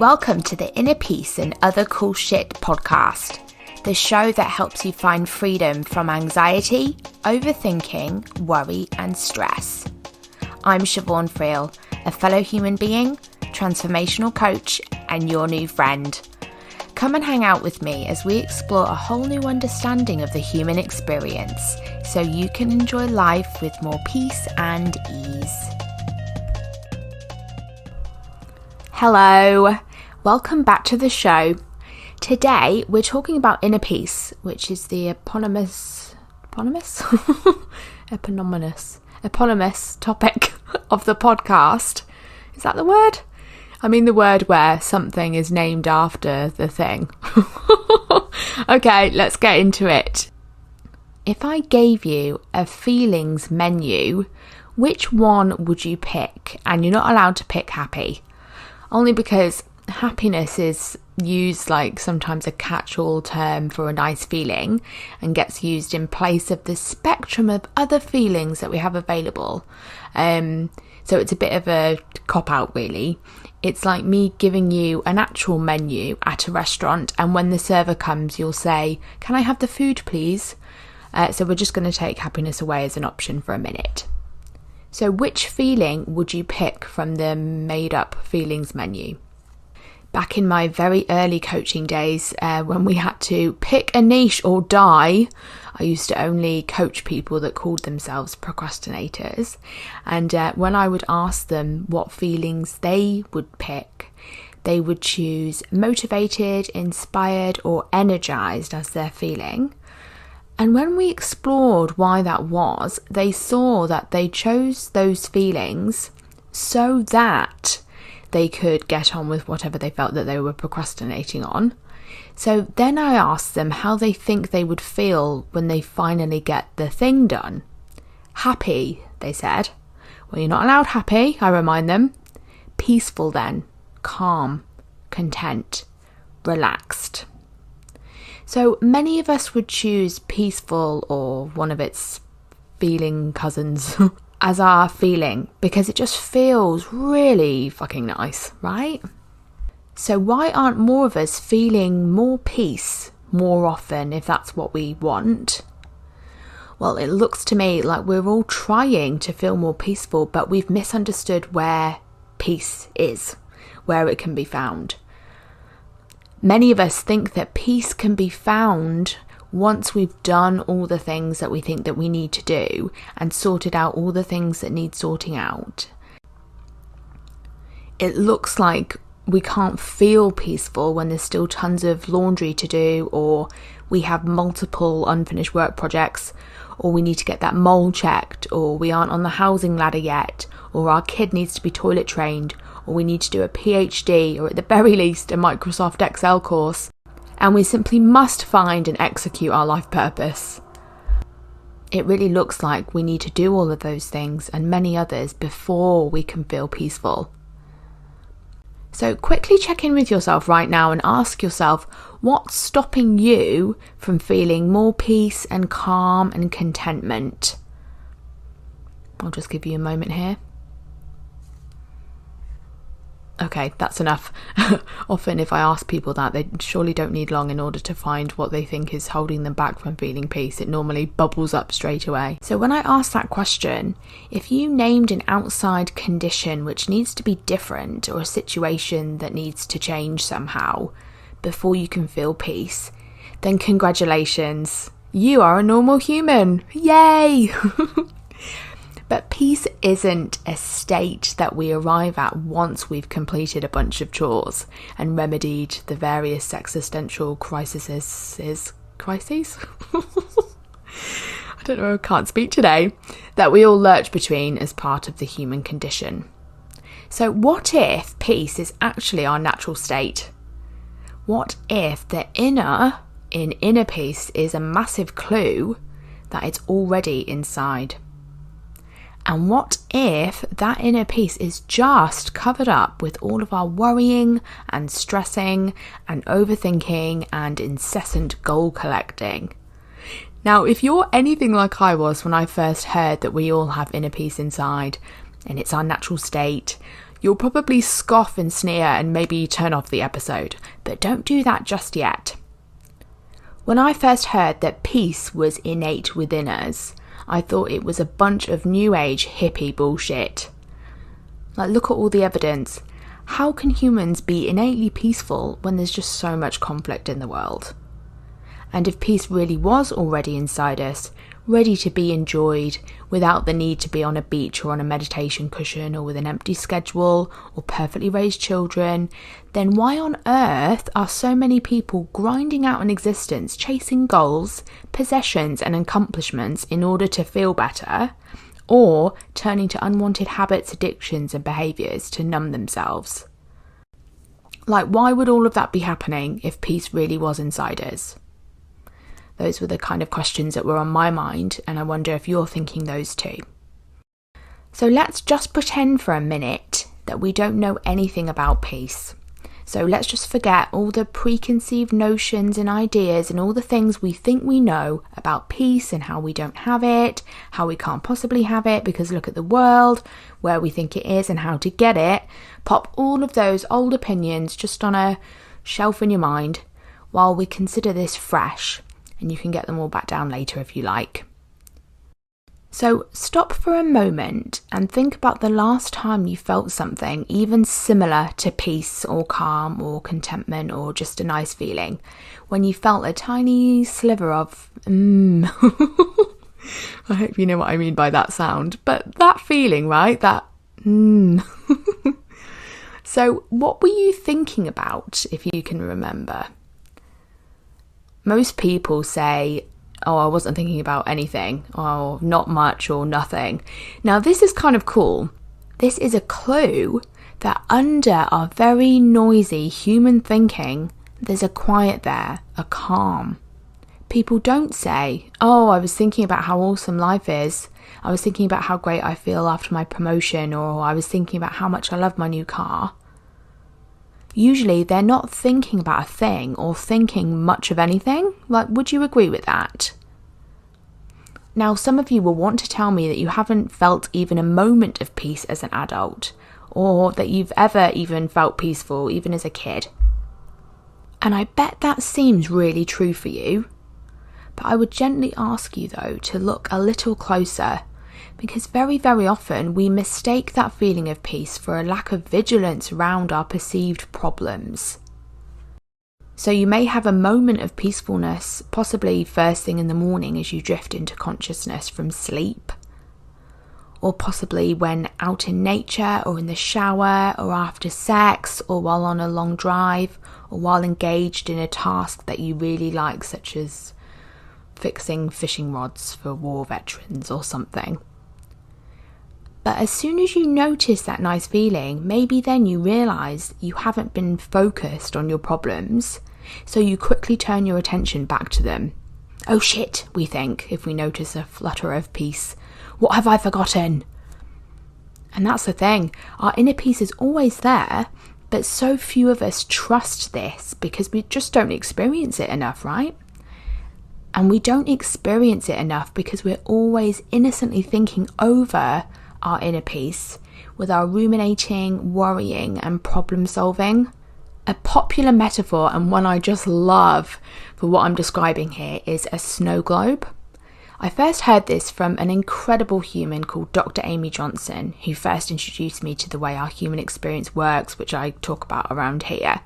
Welcome to the Inner Peace and Other Cool Shit podcast, the show that helps you find freedom from anxiety, overthinking, worry, and stress. I'm Siobhan Friel, a fellow human being, transformational coach, and your new friend. Come and hang out with me as we explore a whole new understanding of the human experience so you can enjoy life with more peace and ease. Hello, welcome back to the show. Today we're talking about inner peace, which is the eponymous topic of the podcast. Is that the word? I mean the word where something is named after the thing. Okay, let's get into it. If I gave you a feelings menu, which one would you pick? And you're not allowed to pick happy. Only because happiness is used like sometimes a catch-all term for a nice feeling and gets used in place of the spectrum of other feelings that we have available. So it's a bit of a cop-out really. It's like me giving you an actual menu at a restaurant, and when the server comes you'll say, "Can I have the food please?" So we're just going to take happiness away as an option for a minute. So which feeling would you pick from the made up feelings menu? Back in my very early coaching days, when we had to pick a niche or die, I used to only coach people that called themselves procrastinators. And when I would ask them what feelings they would pick, they would choose motivated, inspired, or energized as their feeling. And when we explored why that was, they saw that they chose those feelings so that they could get on with whatever they felt that they were procrastinating on. So then I asked them how they think they would feel when they finally get the thing done. Happy, they said. Well, you're not allowed happy, I remind them. Peaceful then, calm, content, relaxed. So many of us would choose peaceful or one of its feeling cousins as our feeling because it just feels really fucking nice, right? So why aren't more of us feeling more peace more often if that's what we want? Well, it looks to me like we're all trying to feel more peaceful, but we've misunderstood where peace is, where it can be found. Many of us think that peace can be found once we've done all the things that we think that we need to do and sorted out all the things that need sorting out. It looks like we can't feel peaceful when there's still tons of laundry to do, or we have multiple unfinished work projects, or we need to get that mole checked, or we aren't on the housing ladder yet, or our kid needs to be toilet trained, or we need to do a PhD, or at the very least a Microsoft Excel course. And we simply must find and execute our life purpose. It really looks like we need to do all of those things and many others before we can feel peaceful. So quickly check in with yourself right now and ask yourself, what's stopping you from feeling more peace and calm and contentment? I'll just give you a moment here. Okay, that's enough. Often if I ask people that, they surely don't need long in order to find what they think is holding them back from feeling peace. It normally bubbles up straight away. So when I asked that question, if you named an outside condition which needs to be different, or a situation that needs to change somehow before you can feel peace, then congratulations, you are a normal human. Yay! But peace isn't a state that we arrive at once we've completed a bunch of chores and remedied the various existential crises? I don't know, I can't speak today. That we all lurch between as part of the human condition. So what if peace is actually our natural state? What if the inner peace is a massive clue that it's already inside? And what if that inner peace is just covered up with all of our worrying and stressing and overthinking and incessant goal collecting? Now, if you're anything like I was when I first heard that we all have inner peace inside and it's our natural state, You'll probably scoff and sneer and maybe turn off the episode, but don't do that just yet. When I first heard that peace was innate within us, I thought it was a bunch of new age hippie bullshit. Like, look at all the evidence. How can humans be innately peaceful when there's just so much conflict in the world? And if peace really was already inside us, ready to be enjoyed without the need to be on a beach or on a meditation cushion or with an empty schedule or perfectly raised children, then why on earth are so many people grinding out an existence, chasing goals, possessions and accomplishments in order to feel better, or turning to unwanted habits, addictions and behaviours to numb themselves? Like, why would all of that be happening if peace really was inside us? Those were the kind of questions that were on my mind, and I wonder if you're thinking those too. So let's just pretend for a minute that we don't know anything about peace. So let's just forget all the preconceived notions and ideas and all the things we think we know about peace and how we don't have it, how we can't possibly have it because look at the world, where we think it is and how to get it. Pop all of those old opinions just on a shelf in your mind while we consider this fresh. And you can get them all back down later if you like. So stop for a moment and think about the last time you felt something even similar to peace or calm or contentment or just a nice feeling, when you felt a tiny sliver of I hope you know what I mean by that sound, but that feeling, right? That So what were you thinking about, if you can remember? Most people say, oh, I wasn't thinking about anything, or not much, or nothing. Now, this is kind of cool. This is a clue that under our very noisy human thinking, there's a quiet there, a calm. People don't say, oh, I was thinking about how awesome life is. I was thinking about how great I feel after my promotion, or I was thinking about how much I love my new car. Usually they're not thinking about a thing or thinking much of anything. Like, would you agree with that? Now, some of you will want to tell me that you haven't felt even a moment of peace as an adult, or that you've ever even felt peaceful, even as a kid. And I bet that seems really true for you. But I would gently ask you, though, to look a little closer, because very, very often we mistake that feeling of peace for a lack of vigilance around our perceived problems. So you may have a moment of peacefulness, possibly first thing in the morning as you drift into consciousness from sleep, or possibly when out in nature or in the shower or after sex or while on a long drive or while engaged in a task that you really like, such as fixing fishing rods for war veterans or something. But as soon as you notice that nice feeling, maybe then you realise you haven't been focused on your problems, so you quickly turn your attention back to them. Oh shit, we think, if we notice a flutter of peace. What have I forgotten? And that's the thing, our inner peace is always there, but so few of us trust this because we just don't experience it enough, right? And we don't experience it enough because we're always innocently thinking over our inner peace with our ruminating, worrying and problem solving. A popular metaphor, and one I just love for what I'm describing here, is a snow globe. I first heard this from an incredible human called Dr. Amy Johnson, who first introduced me to the way our human experience works, which I talk about around here.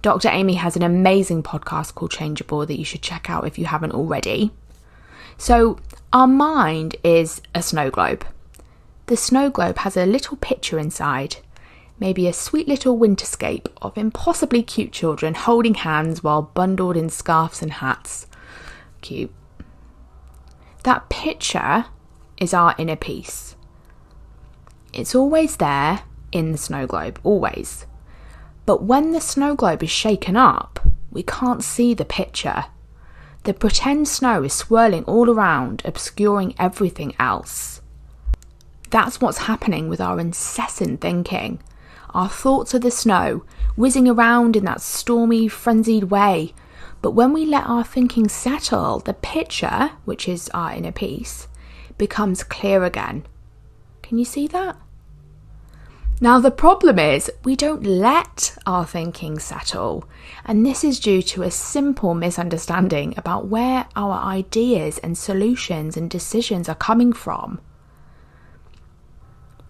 Dr. Amy has an amazing podcast called Changeable that you should check out if you haven't already. So our mind is a snow globe. The snow globe has a little picture inside, maybe a sweet little winterscape of impossibly cute children holding hands while bundled in scarves and hats. Cute. That picture is our inner peace. It's always there in the snow globe, always. But when the snow globe is shaken up, we can't see the picture. The pretend snow is swirling all around, obscuring everything else. That's what's happening with our incessant thinking. Our thoughts are the snow, whizzing around in that stormy, frenzied way. But when we let our thinking settle, the picture, which is our inner peace, becomes clear again. Can you see that? Now, the problem is we don't let our thinking settle, and this is due to a simple misunderstanding about where our ideas and solutions and decisions are coming from.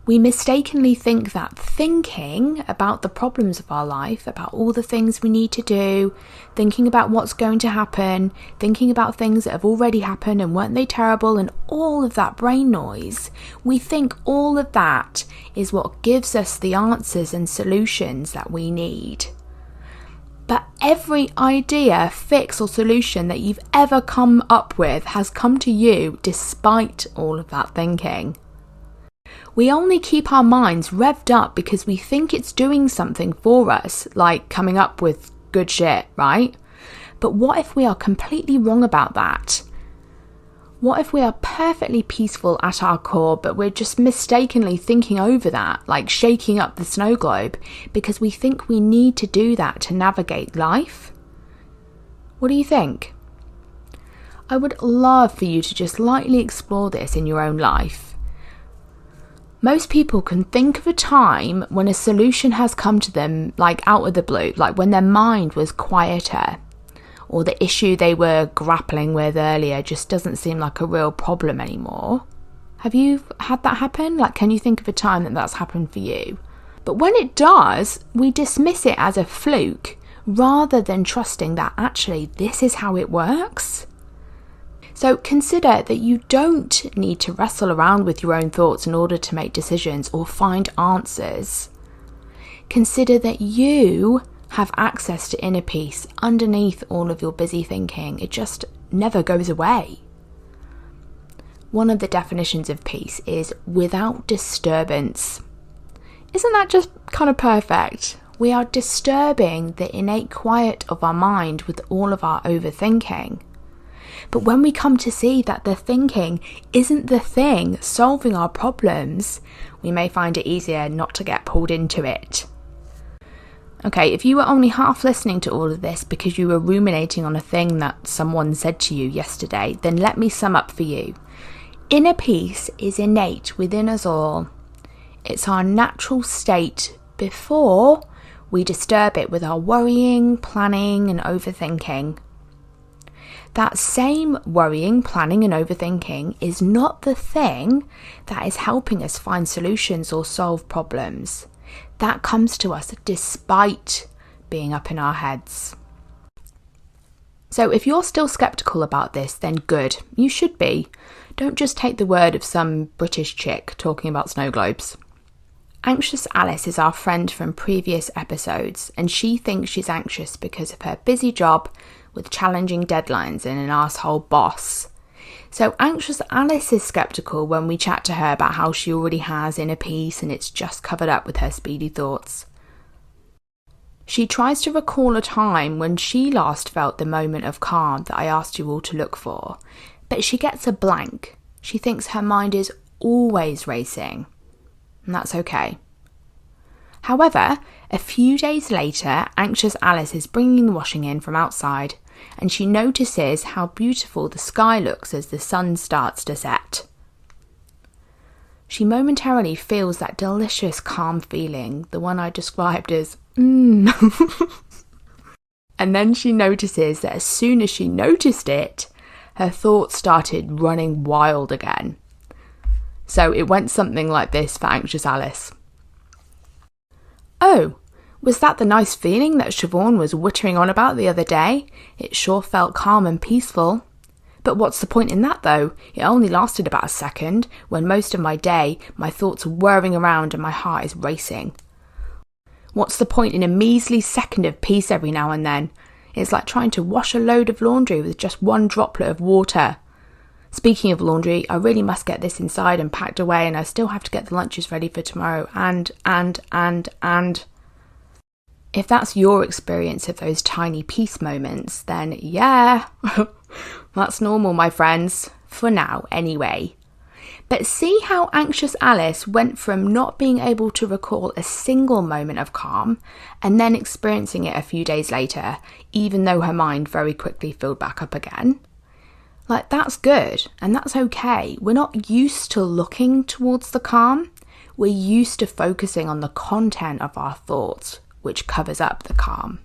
We mistakenly think that thinking about the problems of our life, about all the things we need to do, thinking about what's going to happen, thinking about things that have already happened and weren't they terrible, and all of that brain noise, we think all of that is what gives us the answers and solutions that we need. But every idea, fix or solution that you've ever come up with has come to you despite all of that thinking. We only keep our minds revved up because we think it's doing something for us, like coming up with good shit, right? But what if we are completely wrong about that? What if we are perfectly peaceful at our core, but we're just mistakenly thinking over that, like shaking up the snow globe, because we think we need to do that to navigate life? What do you think? I would love for you to just lightly explore this in your own life. Most people can think of a time when a solution has come to them like out of the blue, like when their mind was quieter, or the issue they were grappling with earlier just doesn't seem like a real problem anymore. Have you had that happen? Like, can you think of a time that that's happened for you? But when it does, we dismiss it as a fluke rather than trusting that actually this is how it works. So consider that you don't need to wrestle around with your own thoughts in order to make decisions or find answers. Consider that you have access to inner peace underneath all of your busy thinking. It just never goes away. One of the definitions of peace is without disturbance. Isn't that just kind of perfect? We are disturbing the innate quiet of our mind with all of our overthinking. But when we come to see that the thinking isn't the thing solving our problems, we may find it easier not to get pulled into it. Okay, if you were only half listening to all of this because you were ruminating on a thing that someone said to you yesterday, then let me sum up for you. Inner peace is innate within us all. It's our natural state before we disturb it with our worrying, planning, and overthinking. That same worrying, planning and overthinking is not the thing that is helping us find solutions or solve problems. That comes to us despite being up in our heads. So if you're still skeptical about this, then good. You should be. Don't just take the word of some British chick talking about snow globes. Anxious Alice is our friend from previous episodes, and she thinks she's anxious because of her busy job with challenging deadlines and an arsehole boss. So Anxious Alice is sceptical when we chat to her about how she already has inner peace and it's just covered up with her speedy thoughts. She tries to recall a time when she last felt the moment of calm that I asked you all to look for, but she gets a blank. She thinks her mind is always racing, and that's okay. However, a few days later, Anxious Alice is bringing the washing in from outside, and she notices how beautiful the sky looks as the sun starts to set. She momentarily feels that delicious calm feeling, the one I described as And then she notices that as soon as she noticed it, her thoughts started running wild again. So it went something like this for Anxious Alice. Oh, was that the nice feeling that Siobhan was wittering on about the other day? It sure felt calm and peaceful. But what's the point in that though? It only lasted about a second, when most of my day, my thoughts are whirring around and my heart is racing. What's the point in a measly second of peace every now and then? It's like trying to wash a load of laundry with just one droplet of water. Speaking of laundry, I really must get this inside and packed away, and I still have to get the lunches ready for tomorrow, and. If that's your experience of those tiny peace moments, then yeah, that's normal, my friends, for now anyway. But see how Anxious Alice went from not being able to recall a single moment of calm and then experiencing it a few days later, even though her mind very quickly filled back up again? Like, that's good, and that's okay. We're not used to looking towards the calm. we're used to focusing on the content of our thoughts, which covers up the calm.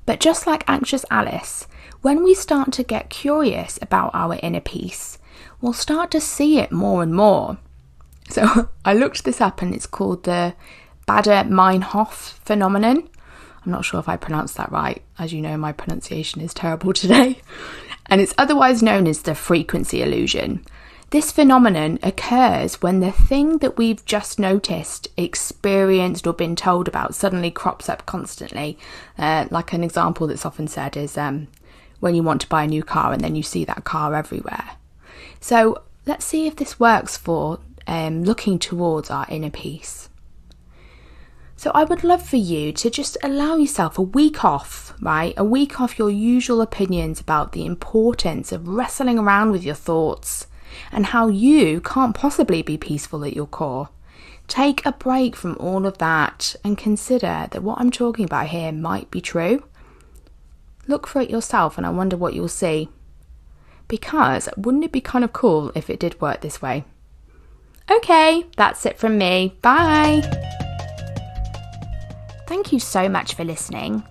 But just like anxious Alice, when we start to get curious about our inner peace, we'll start to see it more and more. So I looked this up and it's called the Baader-Meinhof phenomenon. I'm not sure if I pronounced that right. As you know, my pronunciation is terrible today. And it's otherwise known as the frequency illusion. This phenomenon occurs when the thing that we've just noticed, experienced or been told about suddenly crops up constantly. Like an example that's often said is when you want to buy a new car and then you see that car everywhere. So let's see if this works for looking towards our inner peace. So I would love for you to just allow yourself a week off, right? A week off your usual opinions about the importance of wrestling around with your thoughts and how you can't possibly be peaceful at your core. Take a break from all of that and consider that what I'm talking about here might be true. Look for it yourself and I wonder what you'll see. Because wouldn't it be kind of cool if it did work this way? Okay, that's it from me. Bye! Thank you so much for listening.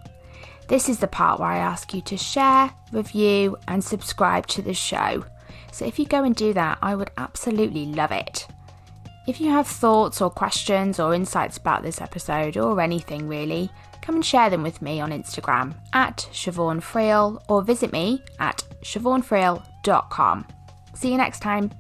This is the part where I ask you to share, review and subscribe to the show. So if you go and do that, I would absolutely love it. If you have thoughts or questions or insights about this episode or anything really, come and share them with me on Instagram at Siobhan Friel or visit me at siobhanfriel.com. See you next time.